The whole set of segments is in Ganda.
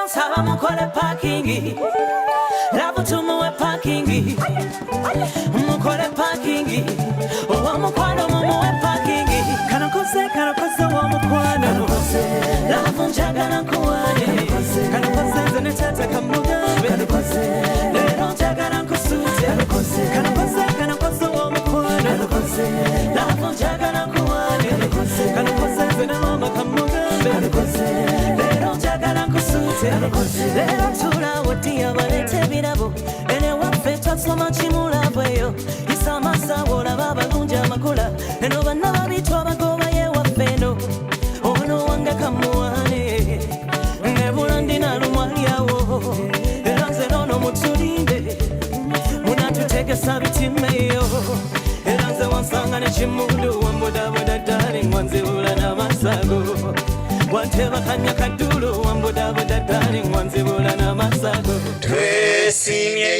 Saba mukole parking. Love tumuwe parking. Mukole parking. Owa mukwano mumuwe parking. Kanokoze wa mukwano. Love njagala nkuwane. Kanokoze nze ne tata kamugambe. Lero njagala nkusute. Kanokoze wa mukwano. Love njagala nkuwane. Kanokoze nze ne mama kamugambe. Lero njagala nkusute. Lero tula wodiya balete birabo. Ene waffe twasoma kimulabweyo. Isamasa olaba abalungi amakula. Eno banna babitwa bagoba ye waffeno. Ono wange kamuwane. Nebula ndina lumwalyawo. Era nze nono mutulinde. Munatutegesa bitimeyo. Era nze wansanga nekimundu wambudabuda darling wanzibula n'amasago. Wanteba kanya kadulu wambudabuda darling wanzibula n'amasago. Twesimye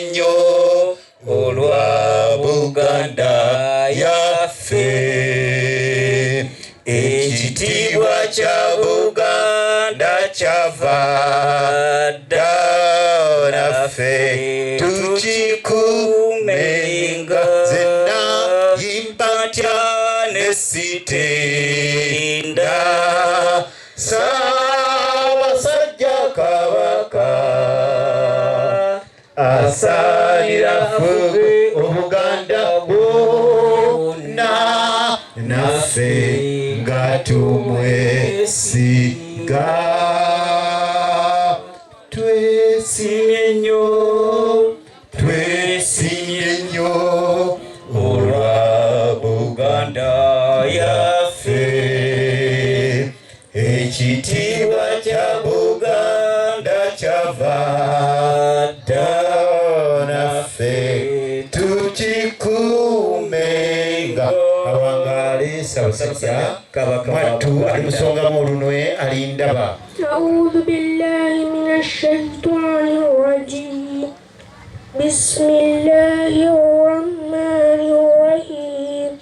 nnyo olwa Buganda yaffe. Ekitiibwa kya Buganda kyava dda naffe tukikuumenga. Zenna yimba ntya ne sitenda. Ssaabasajja Kabaka asalira ffe Obuganda bwonna, naffe nga tumwesiga. Twesimye nnyo olwa Buganda yaffe. Ekitiibwa kya Buganda kyava dda naffe tukikuumenga. Awangaale Ssaabasajja Kabaka mwattu ali musonga mu olunwe alindaba. أعوذ بالله من الشيطان الرجيم. بسم الله الرحمن الرحيم.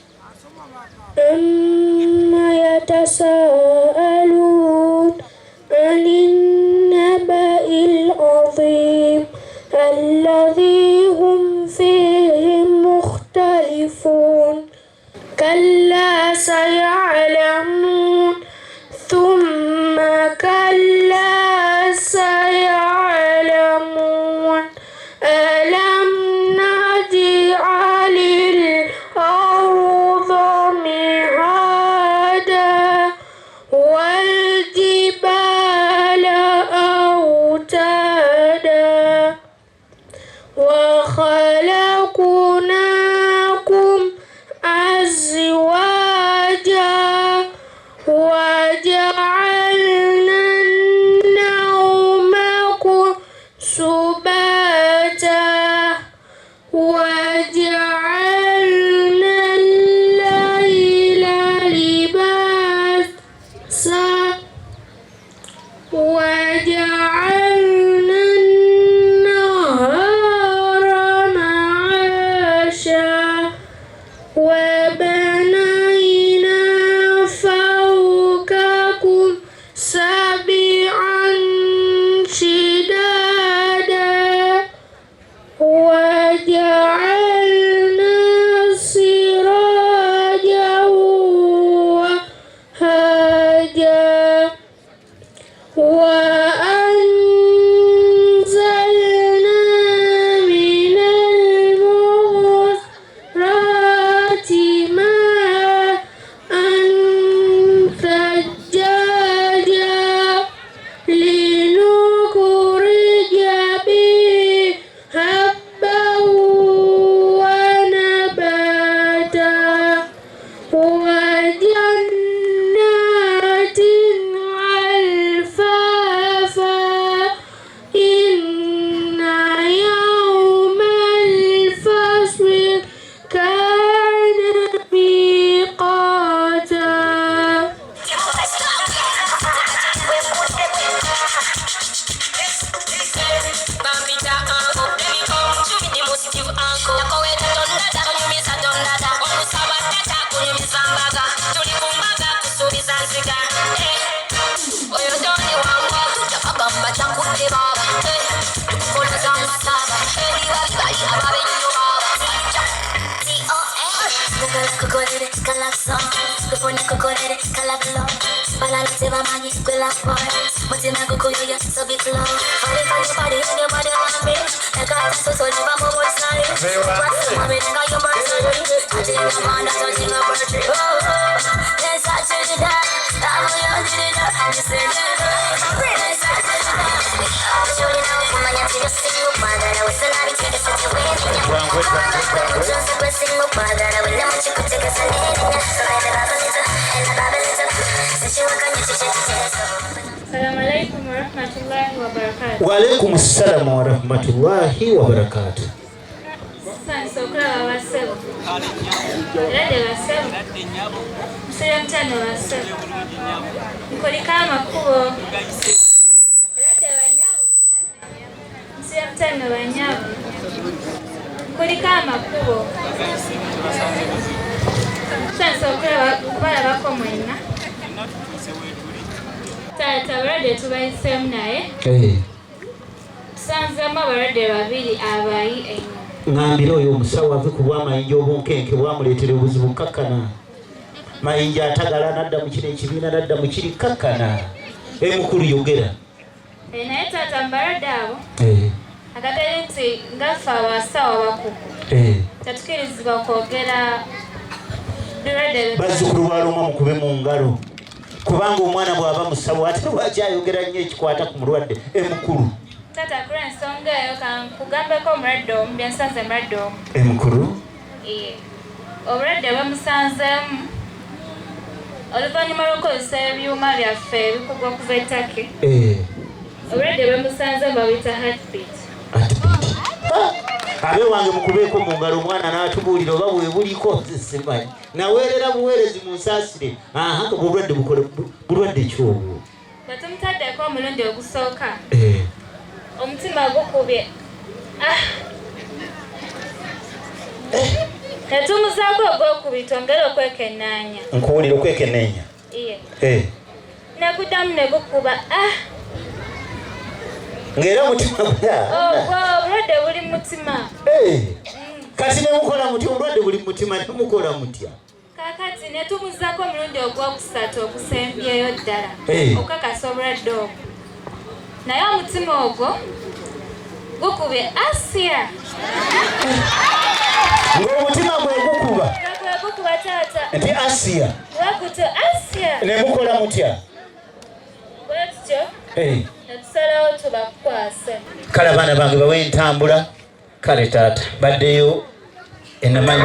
أما يتساءلون عن النبأ العظيم الذي هم فيه مختلفون. كلا سيعلمون ثم كلا سيعلمون. ألم نجعل الأرض مهادا والجبال أوتادا وخلقناكم أزواجا وجعلنا Kokorere, kalakson. Kupone kokorere, kalaklo. Balala teba magi, kwela por. Mutima kukuyo, so be flow. Party, in your body, wanna be. I got so live, I'm more sorry. What's the moment, got your birthday? I did not want to touch your birthday. Yes, I did it. I'm on your dinner. You said it. Yes, I did it. Show you now, I'm on your dinner. See you, mother. I was a lot of kids. I was just a blessing. My mother, I will never you could take us a minute. So I had a little, and a little. Since you were going to check it. Assalamu alaikum warahmatullahi wabarakatuh. Wa alaikum assalam warahmatullahi wabarakatuh. Sokra wasebo. Rade wasebo. Msaya mtano wasebo. Mkoli kama kubo. Rade wanyawo. Msaya mtano wanyawo. Mkoli kama kubo. Sokra kubala bako mwena. Tata barade tubayisemu naye. Tusanzemu abalwadde babiri abayi ennyo. Ngambira oyo omusawo ave ku bw'amayinja obunkenke bwamuleetera obuzibu kakkana. Mayinja atagala nadda mu kino ekibiina nadda mu kiri kakkana. Mukulu yogera. Naye taata mbalwadde abo agatali nti ngaffe abasawo abakugu tetukirizibwa kwogera birwadde bazzukulu baluma mukube mu ngalo. Kubanga omwana bw'aba musawo ate lwaki ayogera nnyo ekikwata ku mulwadde mukulu. Tata kula ensonga eyo kankugambeko omulwadde omu byensanze mulwadde omu. Mukulu? Obulwadde bwemusanzeemu oluvannyuma lw'okozesa ebyuma byaffe ebikugu okuva ettake. Obulwadde bwemusanzeemu babuyita heartbeat. Abe wange mukubeeko mu ngalo omwana n'atubuulira oba bwe buliko simanyi. Naweerera buweerezi mu nsaasire. Obulwadde bulwadde ki obwo? Bwe tumutaddeko omulundi ogusooka omutima gukubye netumuzaako ogwokubiri twongere okwekennaanya. Nkuwulira okwekenneenya? Nekuddamu ne gukuba ng'era mutima obulwadde buli mutima. Kati nemukola mutya obulwadde buli mutima nemukola mutya? Kakati netumuzaako omulundi ogwokusatu okusembyeyo ddala okukakasa obulwadde obwo. Naye omutima ogwo gukubye Asia. Ng'omutima gwe gukuba? Gukuba taata. Nti Asia? Wakuto Asia. Nemukola mutya? Bwekityo netusalawo tubakwase. Kale abaana bange bawe entambula. Kale taata baddeyo enamanyi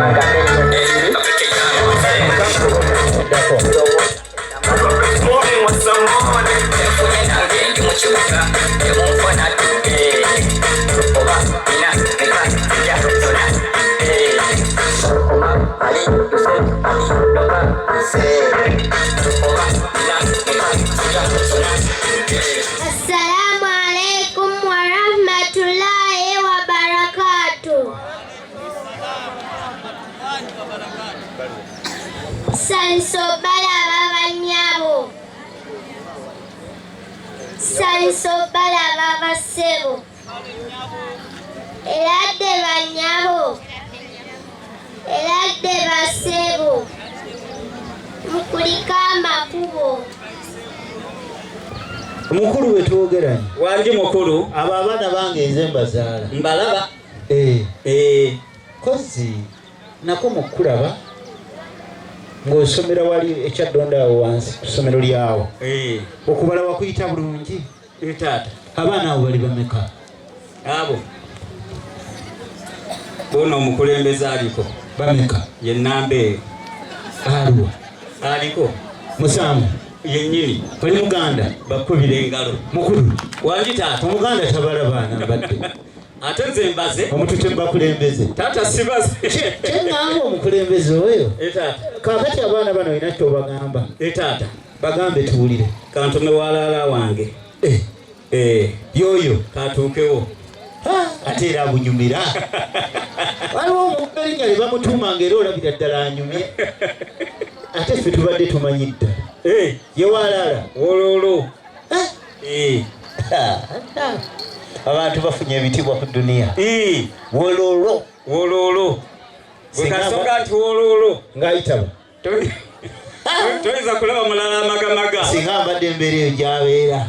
Assalamu alaikum warahmatullahi wabarakatuh. Sansobala babanyabo. Sansobala babasebo. Eladde banyabo. Eladde basebo. Mukulika amakubo. Mukulu wetwogeranye. Wandi mukulu. Abo abaana bange nze mbazaala. Mbalaba. Kozi nako mukulaba ng'osomera wali ekyadonda awo wansi ku ssomero lyawo. Okubala wakuyita bulungi. Taata. Abaana abo bali bameka? Abo bono omukulembeze aliko. Bameka? Ye nnamba eyo. Aliwa? Aliko. Musanvu? Yennyini. Oli Muganda? Bakubira engalo. Mukulu? Wandi taata. Omuganda tabala baana badde. Ate nze mbaze. Omuntu tebakulembeze. Taata sibaze. Kyengamba omukulembeze oyo. Taata. Kaakati abaana bano olina ky'obagamba. Taata. Bagambe tuwulire. Kantume walaala wange. Yoyo. Katuukewo. Ate era abunyumira. Waliwo omuntu erinnya lye bamutuuma ng'era olabira ddala anyumye. Ate ffe tubadde tumanyi ddala. Ye walaala. Wololo. Abantu bafunye ebitibwa ku duniya. Wololo. Wololo. Bwekasonga nti ololo. Ngayitaba. Toyinza kulaba mulala amagamaga. Singa mbadde embeera eyo gy'abeera.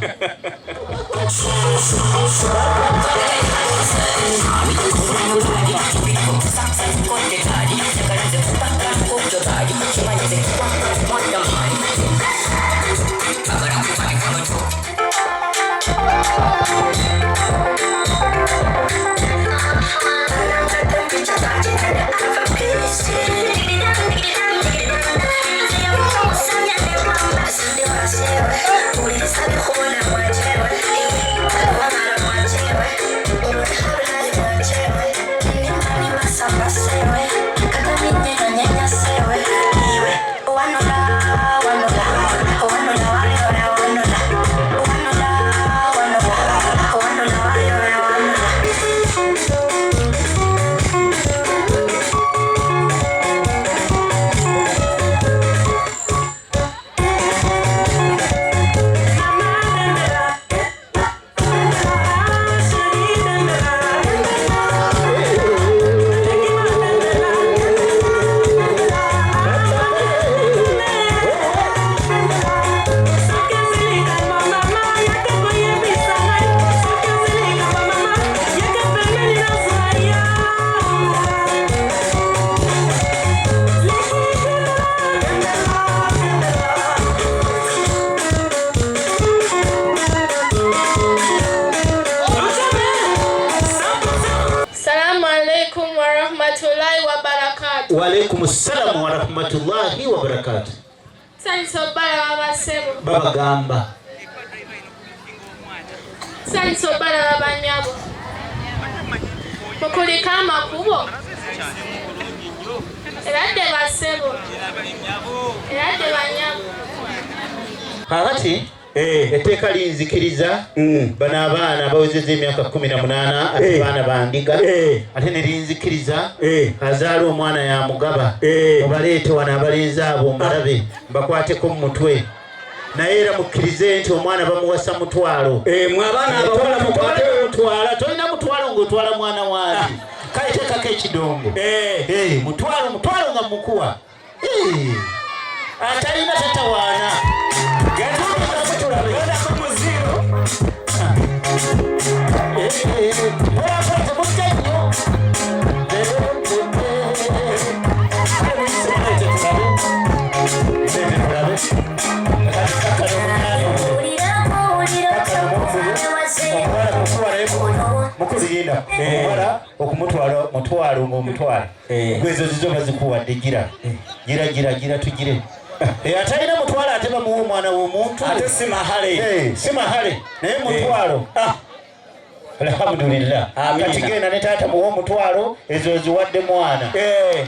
Waalaikumsalam wa rahmatullahi wa barakatuh. Sanso bala babasebo. Baba gamba. Sanso bala babanyabo. Mukulika amakubo. Eradde basebo. Eradde banyabo. Kakati etteeka linzikiriza bano abaana abawezezza emyaka 18 ate baana bandiga ate ne linzikiriza azaala omwana yamugaba obaleete wano abalenzi abo mbalabe mbakwateko mu mutwe naye era mukkirize nti omwana bamuwasa mutwalo mwabaana abawala mukwate mutwala tolina mutwalo ng'otwala mwana wange kale teekako ekidongo mutwalo nga mukuwa atalina tatawaana mukuzigenda omwala okumutwala ng'omutwala gwezo zizo bazikuwadde gira tugire atalina mutwalo ate bamuwa omwana w'omuntu ate si mahale naye mutwalo alhamdulillah kati genda ne taata muwa omutwalo ezo ziwadde mwana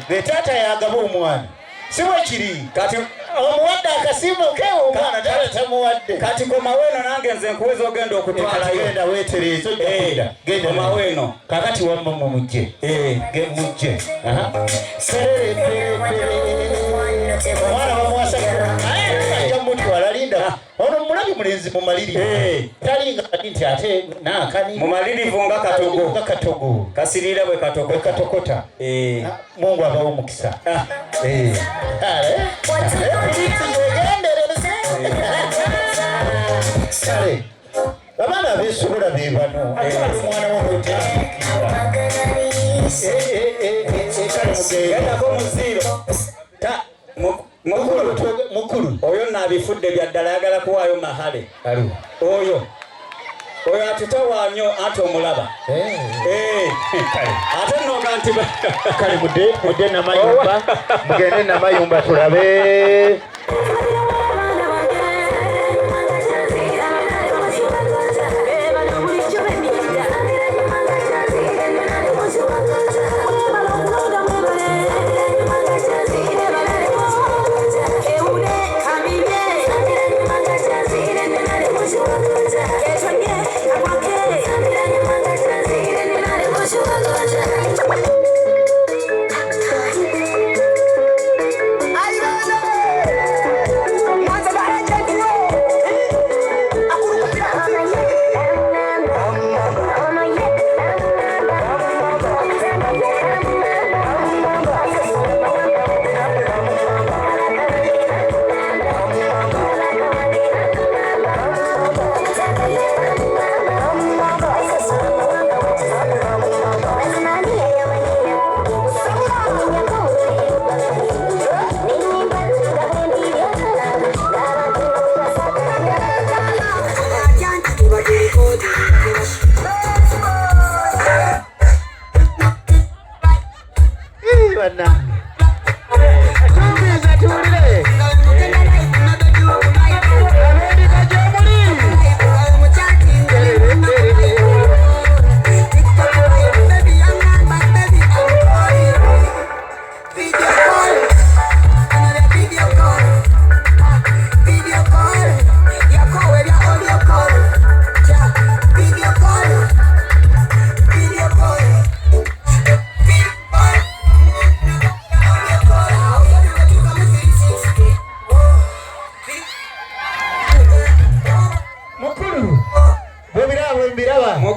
ne taata yagaba omwana si bwe kiri kati omuwadde akasimu kewo omwana taata tamuwadde kati koma weeno nange nze nkuweza ogenda okutwalayo genda weetereezo genda koma weeno kakati wamma mumujje mujje omwana bamuwasa ajja mutwala linda ono mulabi mulenzi mumalirivu talinga kati nti ate naakani mumalirivu nga katogo kasirira bwe katokota Mungu abawo omukisa kale abaana abeesobola be bano ate bali omwana womugendako muziiro mukulu oyo naabifudde byaddala ayagala kuwaayo mahale oyo atutawaanyo ate omulaba ate noga nti kale mudde namayumba mugende namayumba tulabe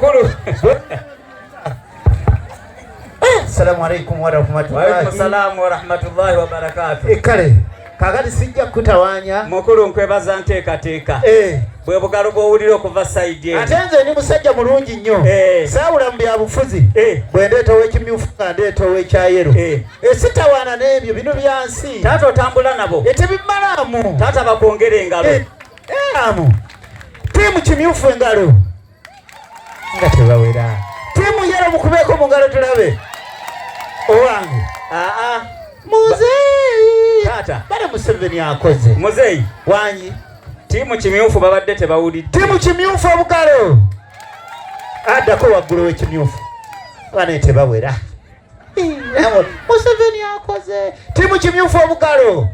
mukuru. Assalamu alaikum wa rahmatullahi. Wa alaikum salaam wa rahmatullahi wa barakatuh. Kale kakati sijja kutawanya mukuru nkwebaza nteekateeka bwe bugalo bw'owulira okuva sayidi ate nze ndi musajja mulungi nnyo saawula mu byabufuzi bwe ndeeta ow'ekimyufu nga ndeeta ow'ekyayero sitawaana n'ebyo bino byansi taata otambula nabo tebimalaamu taata bakwongera engalo amu tiimu kimyufu engalo nga tebawera tiimu yero mukubeeko mu ngalo tulabe owange muzeeyi taata bale Museveni akoze muzeeyi wanyi tiimu kimyufu babadde tebawulidde tiimu kimyufu obugalo addako waggulu w'ekimyufu bane tebawera Museveni akoze tiimu kimyufu obugalo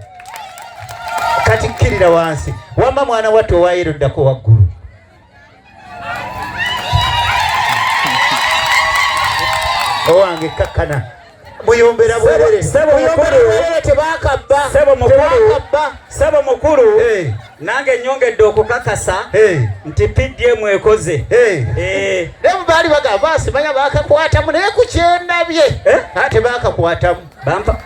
kati kkirira wansi wamma mwana wattu owayero ddako waggulu owange kakkana muyombera bwerere tebakabba sebo mukulu nange nyongedde okukakasa nti PDM ekoze lemu baali bagamba asimanya bakakwatamu naye kukyendabye ate bakakwatamu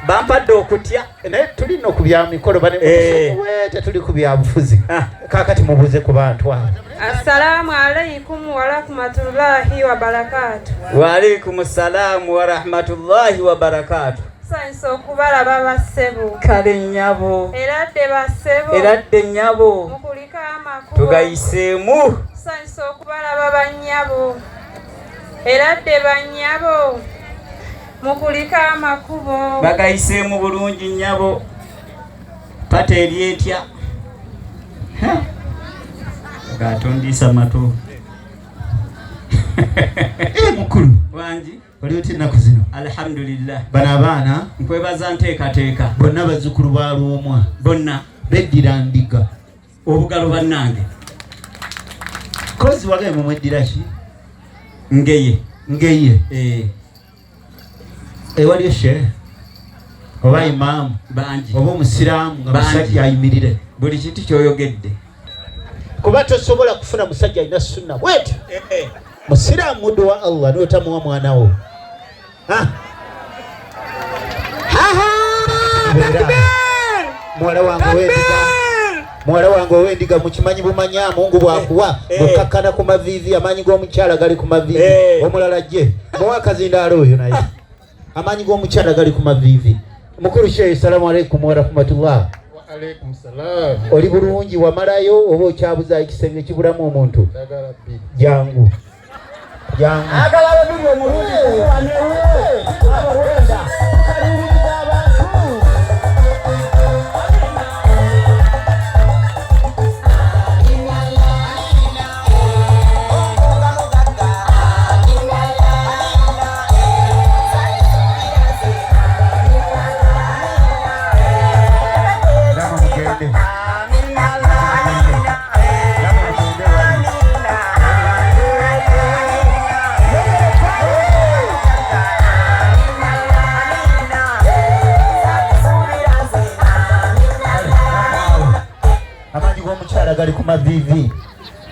bampadde okutya naye tulina okubya mikolo banemuwete tuli ku byabufuzi kakati mubuuze ku bantu abo. Assalamu alaikum wa rahmatullahi wa barakatuh. Wa alaikum salaamu wa rahmatullahi wa barakatuh. Nsanyuse okubalaba bassebo. Kale nnyabo. Eradde bassebo. Eradde nnyabo. Mukulika amakubo. Tugayiseemu. Nsanyuse okubalaba bannyabo. Eradde bannyabo. Mukulika amakubo. Bagayiseemu bulungi nnyabo. Pata eryetya. Gatondisa mato. Mukulu wangi oli oti ennaku zino alhamdulillah bano abaana nkwebaza nteekateeka bonna bazzukulu ba Luumwa bonna beddira ndiga obugalo bannange kozi wagaye mu mweddira ki ngeye ewali eshe oba imaamu bangi oba omusiraamu nga musajja ayimirire buli kintu kyoyogedde kuba tosobola kufuna musajja alina sunna bwetyo musiraamu muddu wa Allah n'otamuwa mwana wo muwala wange ow'endiga mukimanyi bumanya Mungu bwakuwa mukakkana ku maviivi amaanyi g'omukyala gali ku maviivi omulala gye muwa akazindaala oyo naye amaanyi g'omukyala gali ku maviivi mukulu shehe salamu alaikum wa rahmatullah. Alaikum salam. Oli bulungi wamalayo oba okyabuza ekisenge kibulamu omuntu jangu agala babiri omulungi gali ku mavivi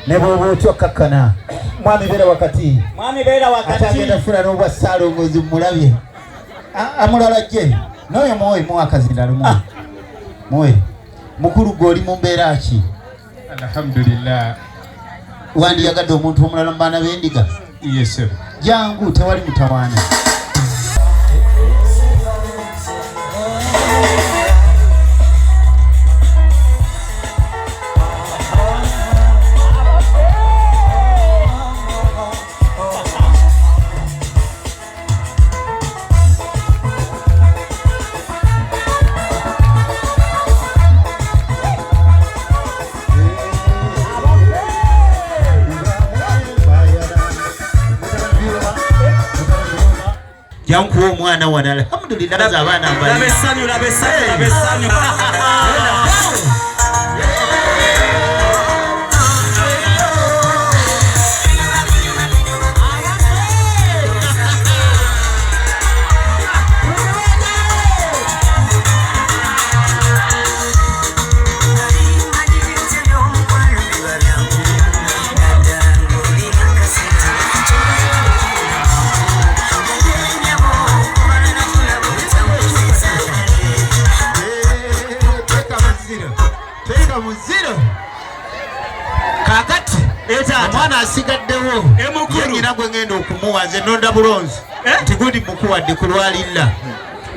ne bwoba otyo kakkana mwami beera wakati atagenda funa n'obwa Saalongozi mulabye amulala gye n'oyo muwe muwa akazindaalo muwe mukulu gw'oli mu mbeera ki? Alhamdulillah. Wandiyagadde omuntu omulala mu baana b'endiga? Yes sir. Jangu tewali mutawaana. Yanku omwana wana alhamdulillah abaana abali labesanyu 0 kakati omwana asigaddewo yenyina gwe ngenda okumuwa nze nonda bulonzi nti gundi mukuwadde kulwalira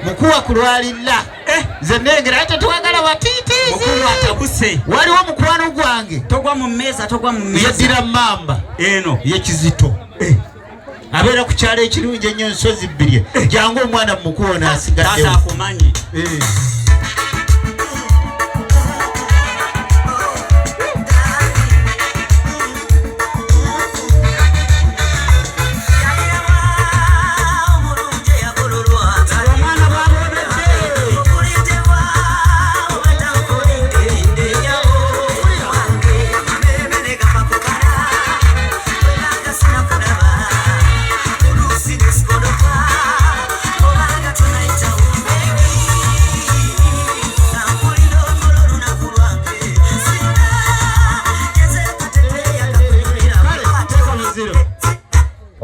mukuwa kulwalira nze nengera ate twagala batiitiizi waliwo mukwano gwange togwa mu mmeeza yeddira mamba eno yekizito abeera ku kyalo ekirungi ennyo nsozi bbiri jangu omwana mumukuwa naasigaddewo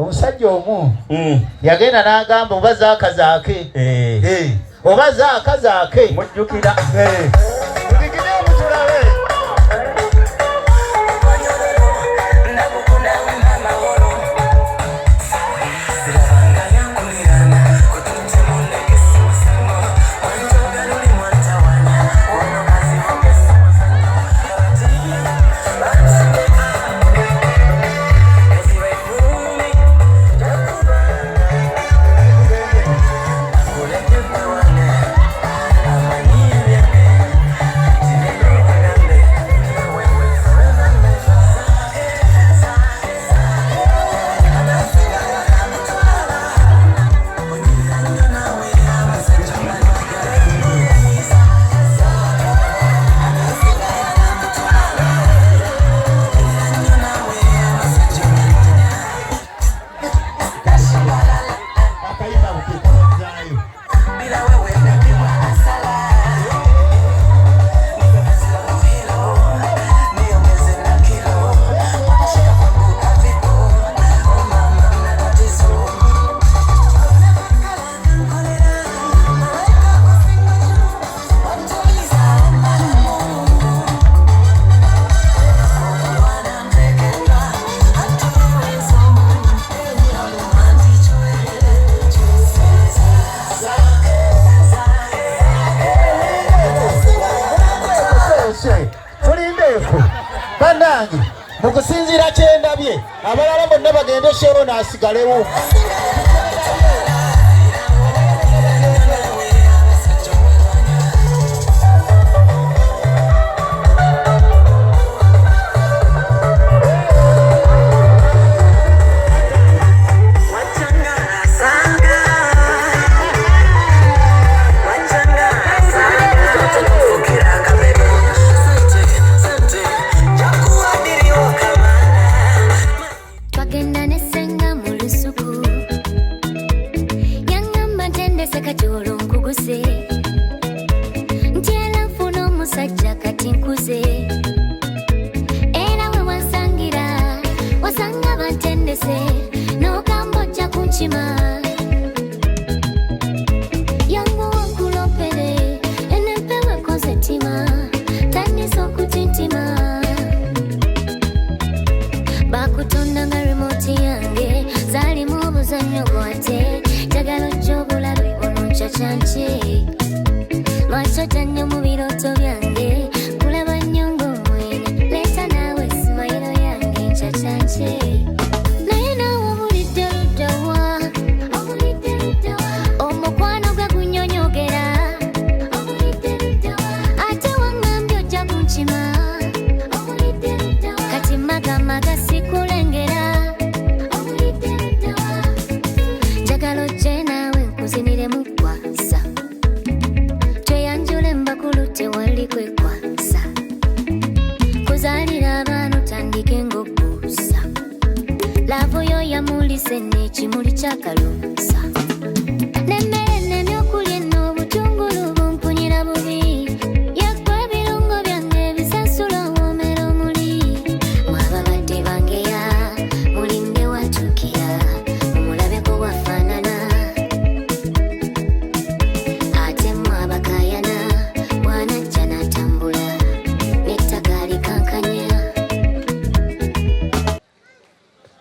omusajja omu yagenda n'agamba oba zaakazaake oba zaakazaake mujjukira mugigine omutulabe bannange mukusinziira kyendabye abalala bonna bagende shewo n'asigalewo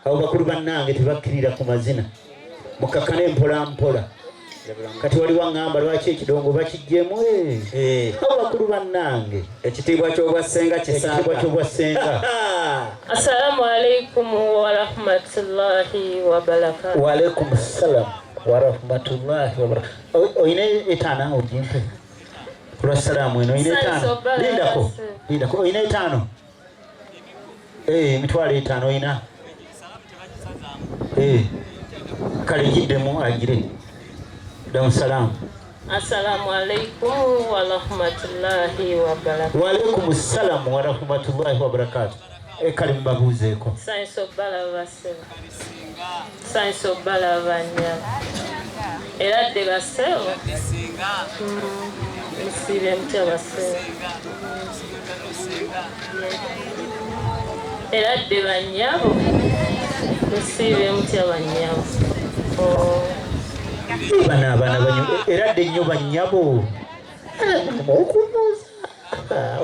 abo bakulu bannange tebakkirira ku mazina mukakane mpola kati wali waŋŋamba lwaki ekidongo bakijjemu abo bakulu bannange ekitiibwa ky'obwassenga ky'obwassenga Assalamu alaikum wa rahmatullahi wa barakatuh. wa alaikum assalam wa rahmatullahi wa barakatuh. Oyina etaano ojimpe kulwasalaamu eno oyina etaano lindako oyina etaano emitwalo etaano oyina kale giddemu agire damu salaamu. Assalamu alaikum wa rahmatullahi wa barakatuh. Wa alaikum assalam wa rahmatullahi wa barakatuh. Kale mbabuuzeeko Sanso bala banya era de basewo musibe mutya basewo era de banyabo musibe mutya banyabo bana banyu era de nnyo bannyabo okubuuza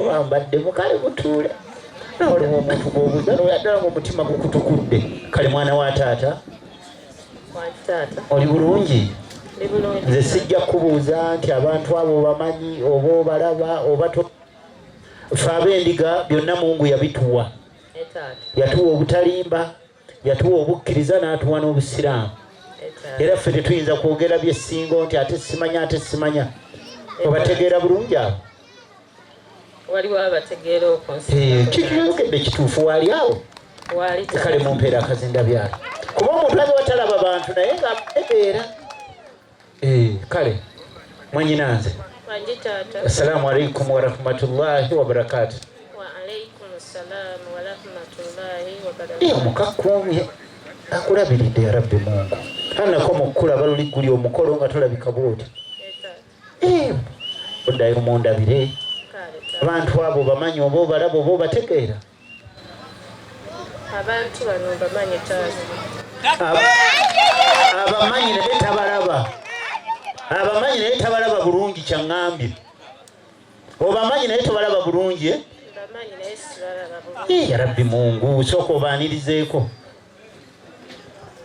wambadde mukale mutuule olimu omuntu gwobuuza noyaddala mu mutima gukutukudde kale mwana wa taata oli bulungi nze sijja kubuuza nti abantu abo bamanyi oba obalaba oba ffe ab'endiga byonna Mungu yabituwa yatuwa obutalimba yatuwa obukkiriza n'atuwa n'obusiraamu era ffe tetuyinza kwogera byessingo nti ate simanya obategeera bulungi abo waliwo abategeera kikiyogedde kituufu waali awo kale mumpeera akazindabyalo kuba omuntu abe watalaba bantu naye nga ategeera kale mwanyinanze assalamu alaikum wa rahmatullahi wa barakatuh. Mukakkuumye akulabiridde ya rabbi Mungu anako mukulaba luli guli omukolo nga tolabika bwoti oddayo mundabire abantu abo bamanyi oba obalaba oba obategeera abantu bano bamanyi abamanyi naye tabalaba abamanyi naye tabalaba bulungi kyaŋŋambye obamanyi naye tobalaba bulungi ya rabbi Mungu sooka obaanirizeeko.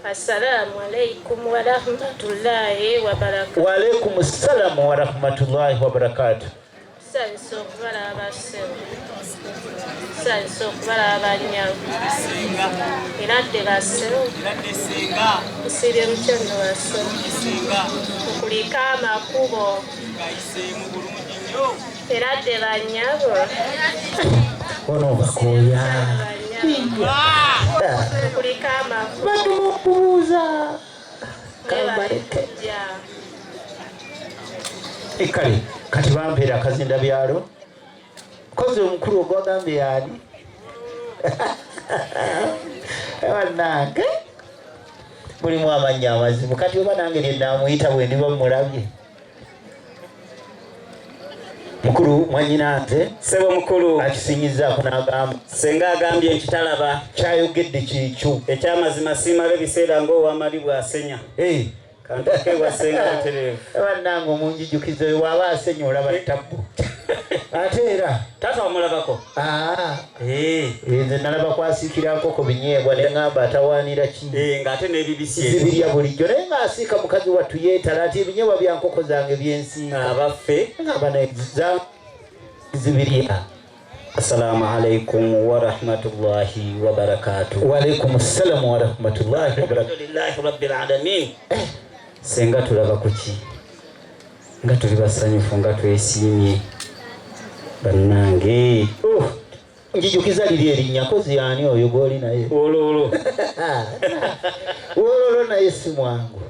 Assalamu alaikum wa rahmatullahi wa barakatuh. Wa alaikum assalam wa rahmatullahi wa barakatuh. Sanso kubala abasewo sanso kubala abanyago iradde basewo musirye mukyano basewo mukulika amakubo iradde banyago ono bakoya mukulika amakubo batumukubuuza kambaleke kale kati bampeera akazindabyalo kozi omukulu ogwagambye yaani bannange mulimu amannya amazibu kati oba nange lyenamuyita bwe ndiba mulabye mukulu mwanyinanze sebo mukulu akisinyizaako n'agamba senga agambye nkitalaba kyayogedde kikyo ekyamazima siimala ebiseera ng'owamali bw'asenya kantake bwasenga butereevu bannange omunjijukizo oyo waaba asenya olaba tabbu ate era taata wamulabako nze nalaba kwasiikira nkoko binyeebwa naye ngamba atawaanira ki ng'ate n'ebibisi zibirya bulijjo naye ng'asiika mukazi wattu yeetala ati ebinyeebwa bya nkoko zange byensiika abaffe ngamba zibirya. Assalamu alaikum wa rahmatullahi wa barakatuh. Wa alaikum assalam wa rahmatullahi wa barakatuh. Alhamdulillahi rabbil alamin. Senga tulaba kuki nga tuli basanyufu nga twesiimye bannange njijukiza liri erinnya kozi yaani oyo gw'oli naye ololo ololo naye si mwangu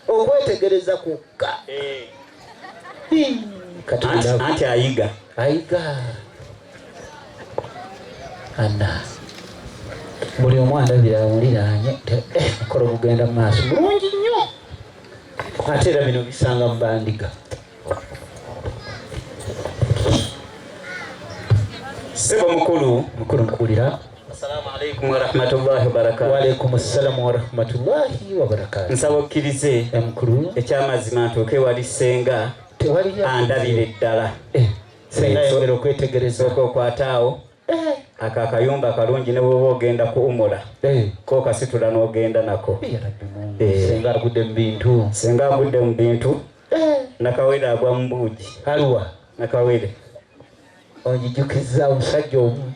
okwetegereza kukka anti ayiga anna buli omwana biramuliraanye mukolo gugenda mu maaso bulungi nnyo ate era bino bisanga mu bandiga. Sebo mukulu mpulira. Assalamu alaikum wa rahmatullahi wa barakatuh. Wa alaikum assalam wa rahmatullahi wa barakatuh. Nsaba okkirize mukulu ekyamazima ntuuke wali senga tewali andabire ddala senga yongera okwetegereza okwataawo akakayumba kalungi ne bwoba ogenda kuumula ko kasitula n'ogenda nako senga agudde mu bintu senga agudde mu bintu nakawere agwa mu mbuugi aluwa nakawere onjijukiza omusajja omu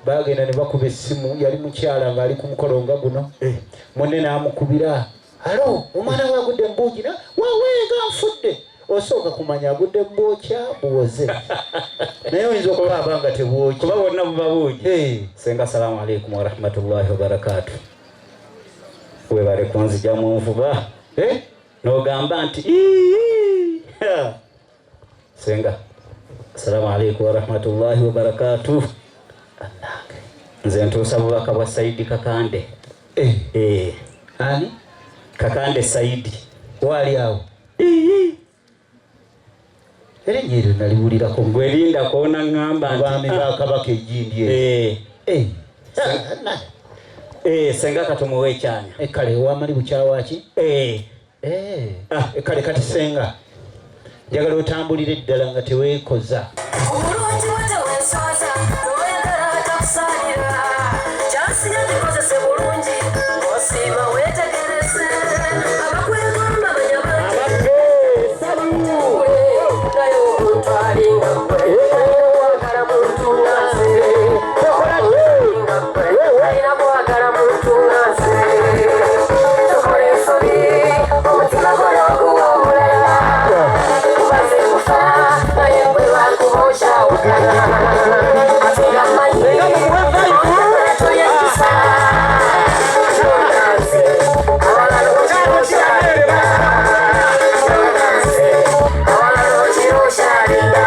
bagenda ne bakuba essimu yali mukyala ng'ali ku mukolo nga guno munne n'amukubira alo omwana we agudde mu mbuugi wawenga nfudde osooka kumanya agudde mu bwokya buwoze naye oyinza okuba abanga tebwoki kuba bonna buba buugi senga salaamu alaikum warahmatullahi wabarakatu webale kunzijamu nvuba n'ogamba nti senga salaamu alaikum warahmatullahi wabarakatu nze ntuusa bubaka bwa Saidi Kakande ani Kakande Saidi wali awo erinnya eryo naliwulirako gwerinda koona ngamba abaami ba Kabaka ejjindi senga katumuwe ekyanya kale owamali bukyawaki kale kati senga njagala otambulire ddala nga teweekoza Omulungi weteweesaaza n'oyagala atakusaanira kyasiga gikozese bulungi osiima weetegereze abakwegomba banyabanje naye omuntu alinga gwe kwagala muntu nga nze alina kwagala muntu nga nze tokola ensobi omutima gona oguwa omulala kubaze kufa naye gwe bakuba okyawukana ate nga mmanyi toyekisa nonanze awalala okiro okyalinga nonanze awalala okiro okyalinga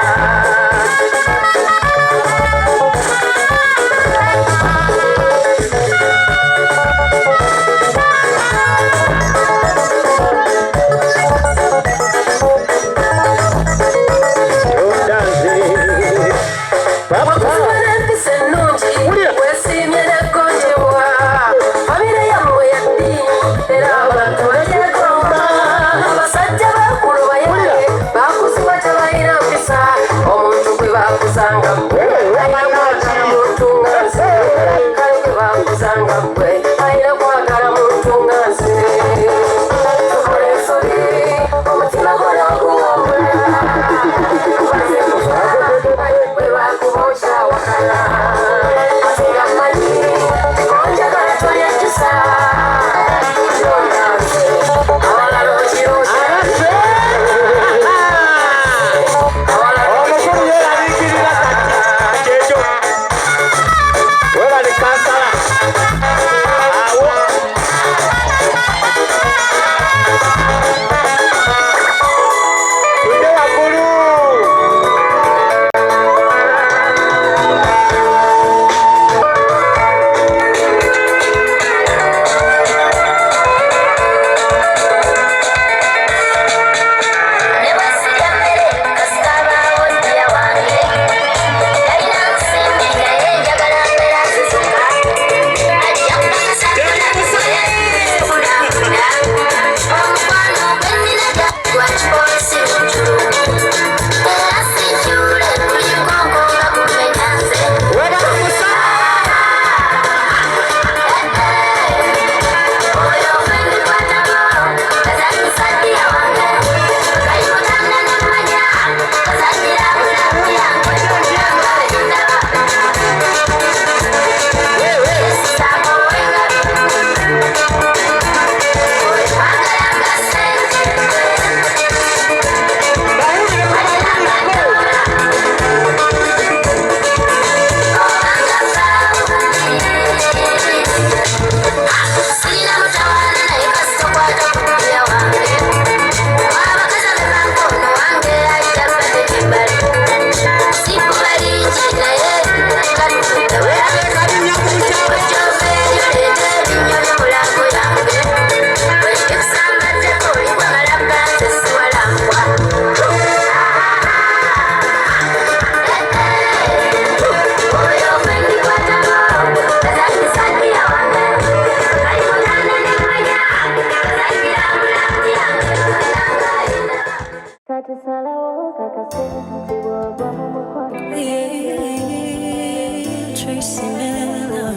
Tracy Miller.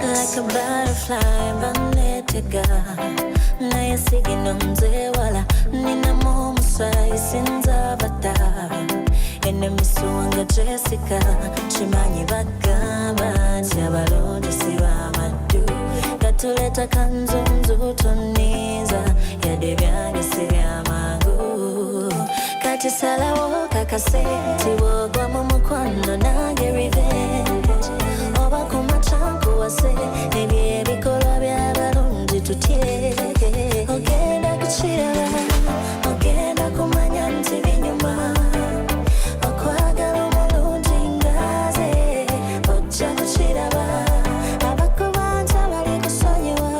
Like a butterfly, magnetica. Naya sige nomze wala. Nina mo musai sinzavata. Enemisuanga Jessica. Chimanyi bagamba. Chabalonde siwa madu. Katuleta kanzunzu toniza. Yadebyange sivya mangu. Katisala wo kakase. Tiwo gwa mumukwano nage revenge. Oba kumachangu wase. Nebye bikola byabalungi tutye. Ogenda kuchira. Ogenda kumanya nti binyuma. Okwagala omulungi ngaze. Ojja kuchiraba. Abakubanja bali kusonyiwa.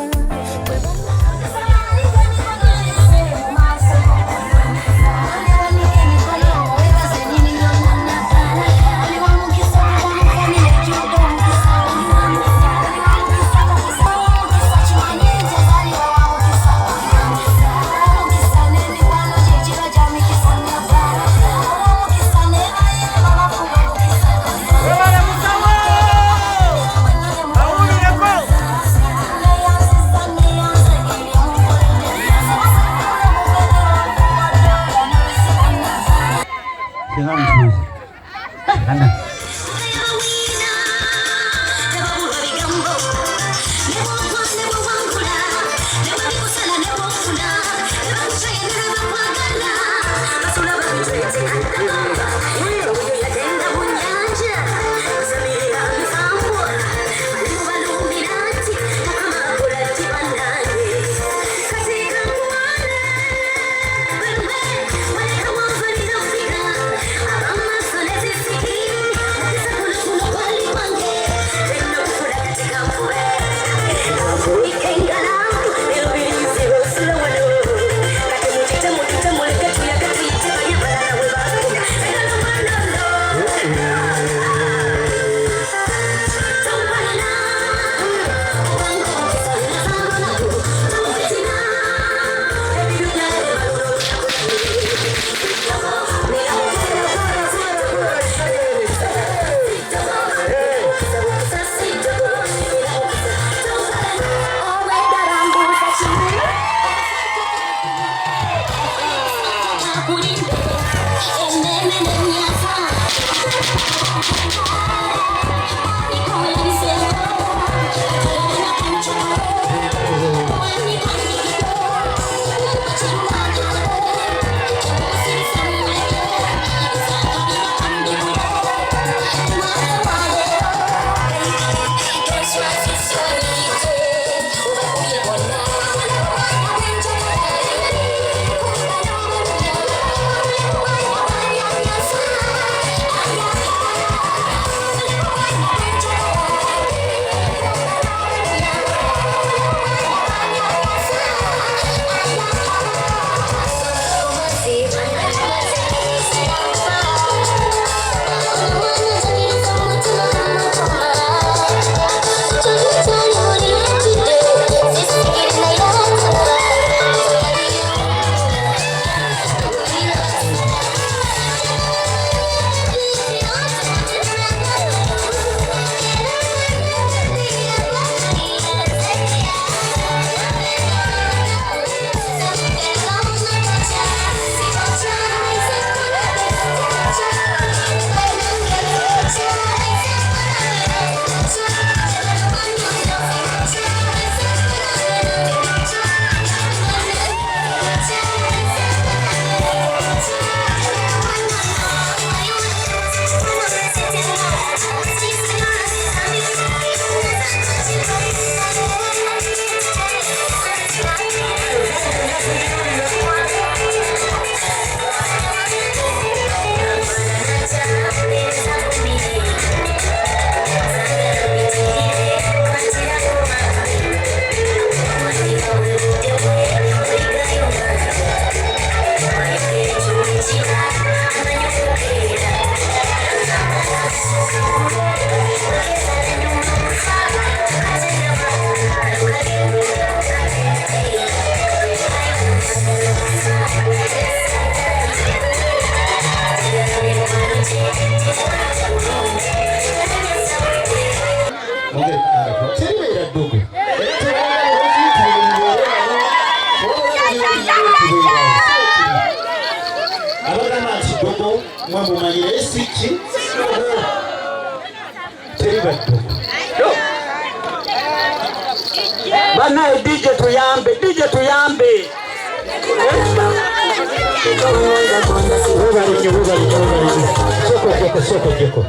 Bana DJ tuyambe, DJ tuyambe. Soko.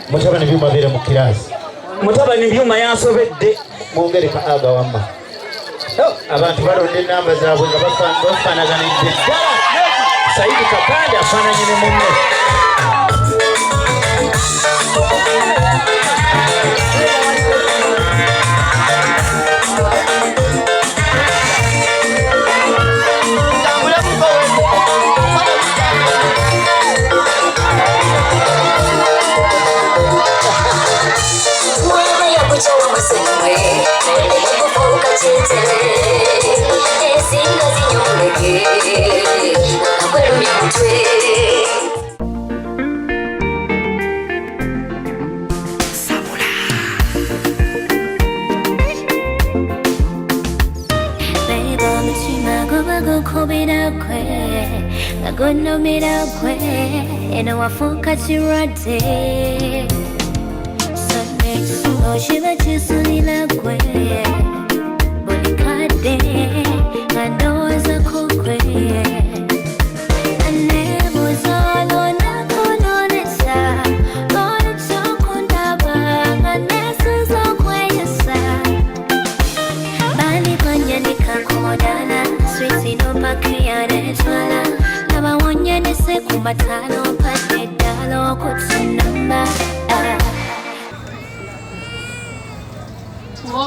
Mutabani byuma bere mu kirasi. Mutabani byuma yasobedde. Mwongere ka aga wamma. Abantu balonde namba zaabwe nga bafanaganidde. Saidi Kakande afananye ne munne.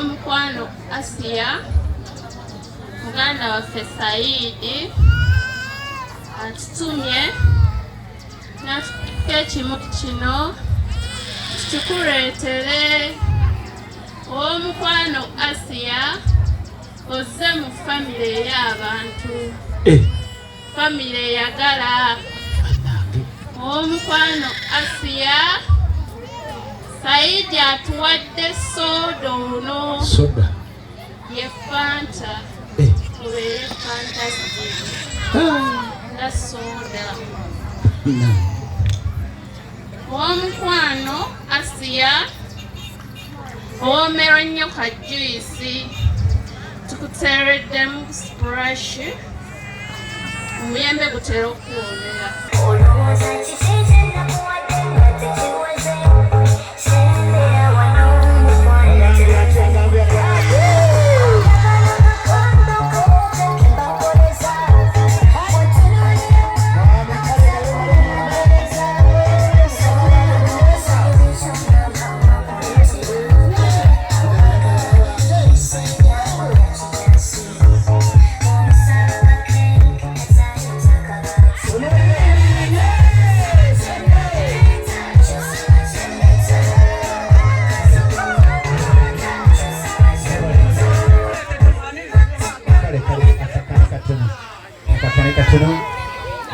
Mukwano Asia muganda waffe Saidi atutumye natutuke ekimu kino tukuleetere omukwano Asia ozze mu famire y'abantu famire eyagala omukwano Asia Saidi atuwadde soda ono soda ye Fanta tubeere fantastic nga soda omukwano Asia owomerwa nnyo ka juice tukuteereddemu splash omuyembe gutera okuwoomera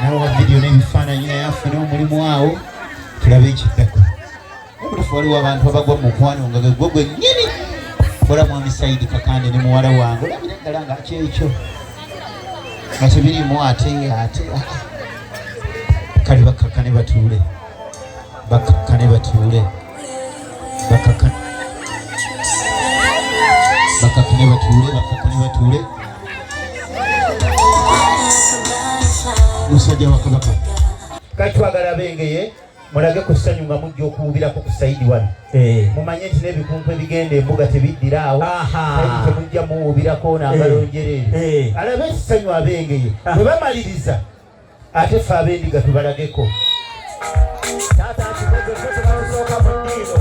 nawa video n'ebifaananyi naye afuna omulimu awo tulabe ekiddako obulafu waliwo abantu abagwa mu mukwano nga gwe gwennyini kola mwami Saidi Kakande ne muwala wange olabira eddala nga kyekyo nga tebirimu ate kale bakakkane batuule musajja wa Kabaka kati twagala bengeye mulage ku ssanyu nga mujja okuwubirako ku Saidi wano mumanye nti n'ebikumpu ebigenda embuga tebiddira awo temujja muwubirako nangalonjerere alabe essanyu abengeye bwe bamaliriza ate ffe ab'endiga tubalageko taata akikoze tunaosooka mu ddiino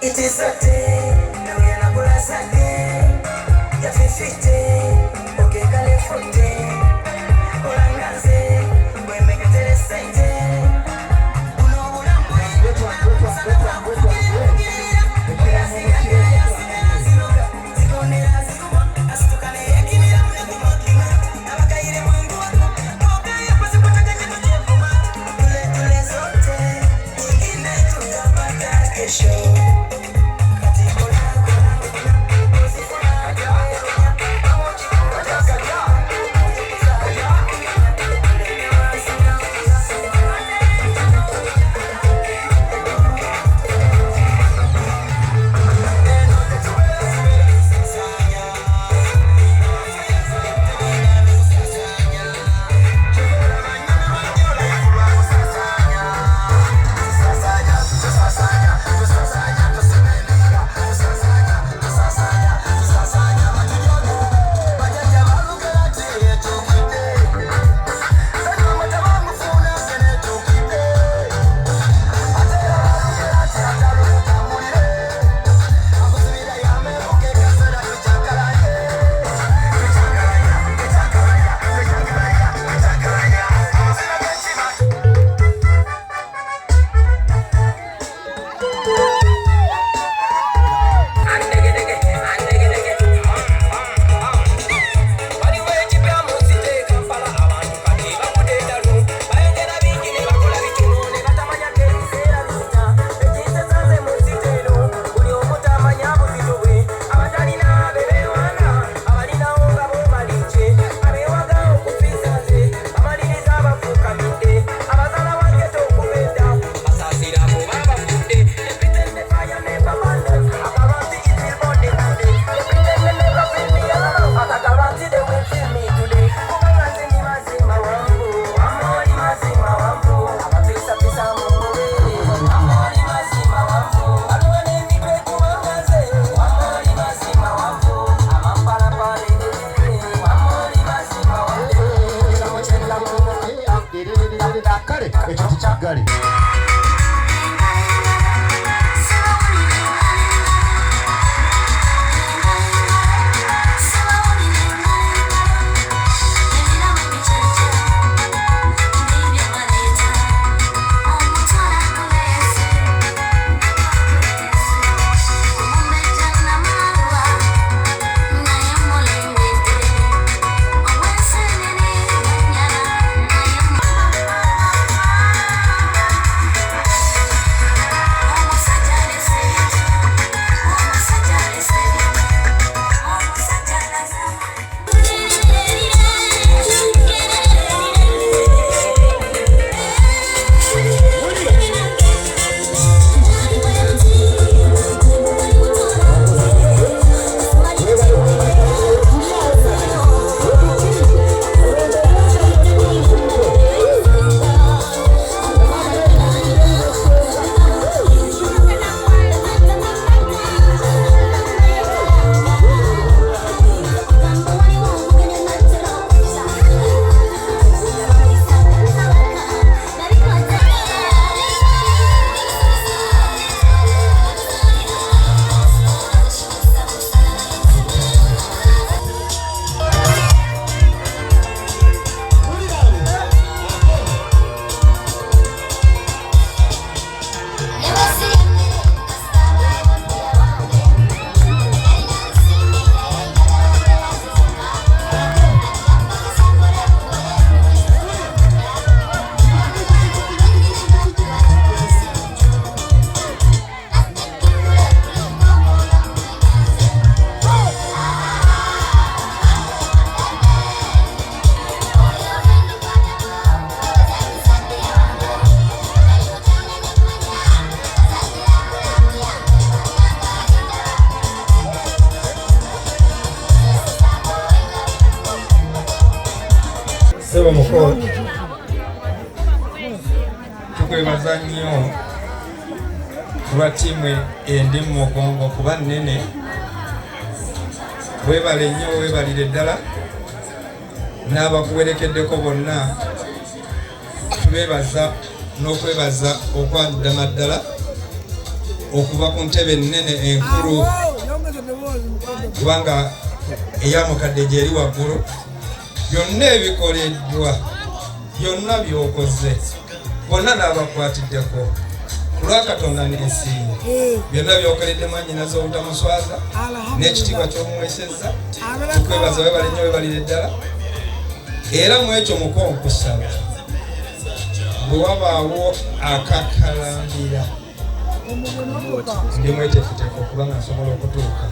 It is a day, now we are not going to say, ya fifite, okay, California, Olangaze, we make it interesting. Sebo mukuru tukwebaza nnyo kuba ttiimu endi mu mugongo kuba nnene. Weebale nnyo, weebalire ddala n'abakuwerekeddeko bonna. Tubeebaza n'okwebaza okwanddama ddala okuva ku ntebe nnene enkulu kubanga eyamukadde gyeri waggulu byonna ebikoleddwa byonna byokoze bonna n'abakwatiddeko kulwa Katonda n'ensi byonna byokoledde mwannyina z'obutamuswaza n'ekitiibwa ky'omumwesezza tukwebaza webale nnyo webalire ddala era mu ekyo mukonkusaba bwe wabaawo akakalambira ndi mweteefuteefu okuba nga nsobola okutuuka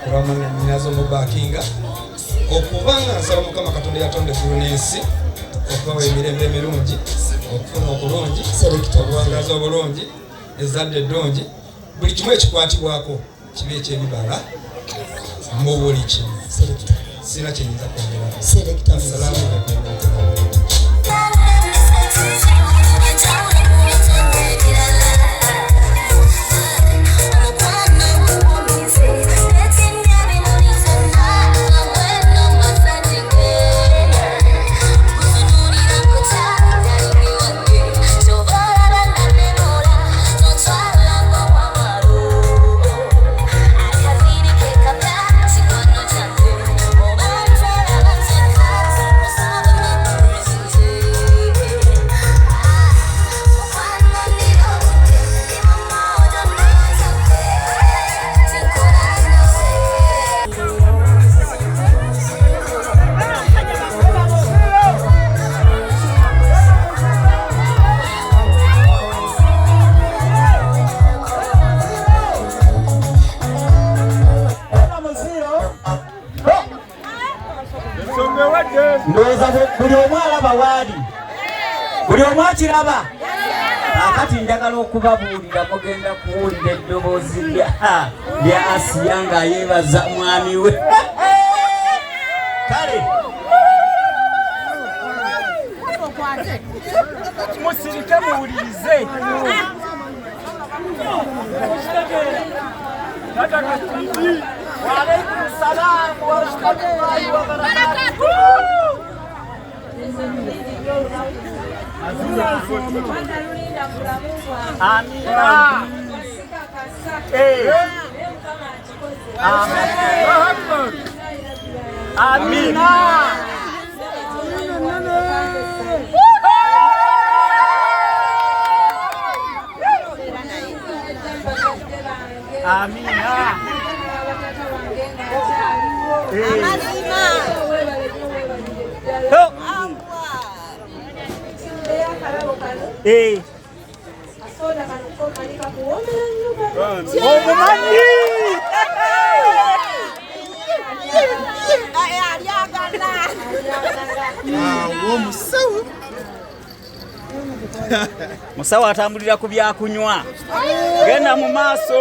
kulwa nnyina z'omubakinga okuba nga nsaba Mukama Katonda yatonda eggulu n'ensi okubawa emirembe emirungi okufuna okulungi obuwangazi obulungi ezadde eddungi buli kimu ekikwatibwako kibe ekyebibala mu buli kimu sina kyenyinza kwongera. Assalamu alaikum. Buli omu alaba waali buli omu akiraba akati njagala okubabuulira mugenda kuwulira eddoboozi lya Asiya nga yeebaza mwami we kale musirike muwulirize وعليكم السلام ورحمة الله وبركاته. آمين. Musawo atambulira ku byakunywa genda mu maaso.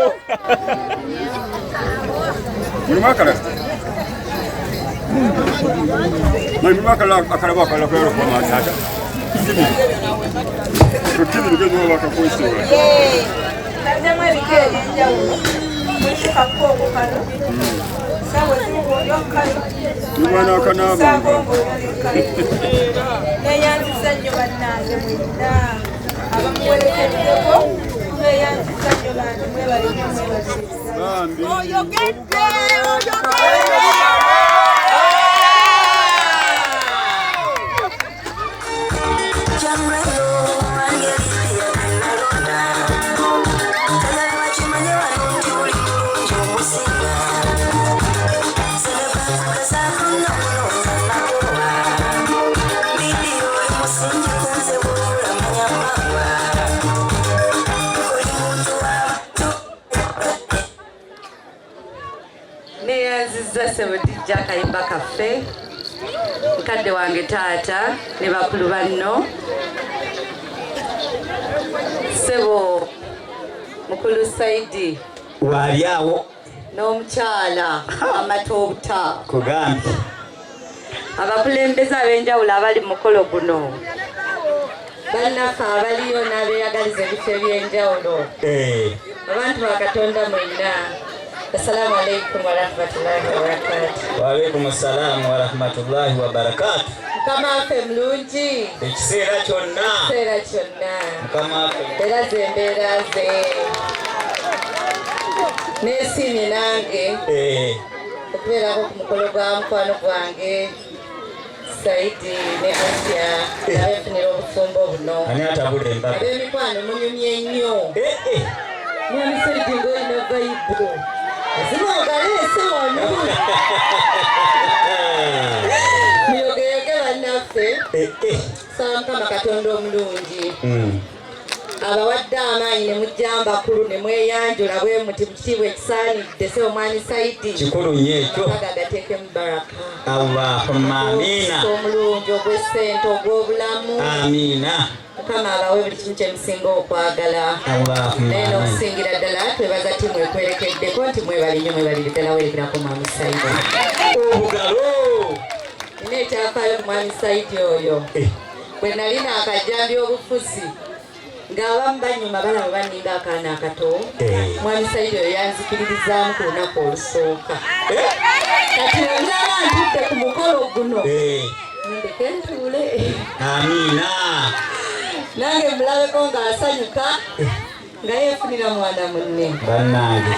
Sebodija Kayimba Cafe mukadde wange taata ne bakulu banno sebo mukulu Saidi wali awo n'omukyala Amatobuta kugambi abakulembeze ab'enjawulo abali mu mukolo guno bannaffe abaliyo n'abeeyagaliza ebifo eby'enjawulo abantu ba Katonda mwenna. Assalamu alaikum wa rahmatullahi wa barakatuh. Wa alaikum assalam wa rahmatullahi wa barakatuh. Mukama waffe mulungi. Ekiseera kyonna. Ekiseera kyonna. Mukama waffe. Era ze mbeera ze. nesimye nange okubeerako ku mukolo gwa mukwano gwange Saidi ne Asia abeefunira obufumbo buno. Ani atabula embaga? Ab'emikwano munyumye nnyo. Mwami Saidi ng'olina vayibu. Ezima ogaleese wano. Muyogeyoge bannaffe. Saba Mukama Katonda omulungi. Abawadde amaanyi ne mujja mbakulu ne mweyanjula bwe muti mu kitiibwa ekisaanidde Ssebo Mwami Saidi. Kikulu nnyo ekyo. Agateekemu baraka. Allahumma amiina. Omulungi ogw'essente ogw'obulamu. Amiina. Mukama abawe buli kimu kye musinga okwagala. Naye n'okusingira ddala twebaza timu ekwerekeddeko nti mwebali nnyo mwebali ddala weerekirako Mwami Saidi. Obugalo. Nina ekyafaayo ku Mwami Saidi oyo. Bwe nali naakajjambi obufuzi ng'abamu banyuma balaba banninga akaana akato. Mwami Saidi oyo yanzikiririzaamu ku lunaku olusooka. Kati olaba ntudde ku mukolo guno ndeke ntuule. Amiina. Nange mulabeko ng'asanyuka nga yeefunira mwana munne. Bannange.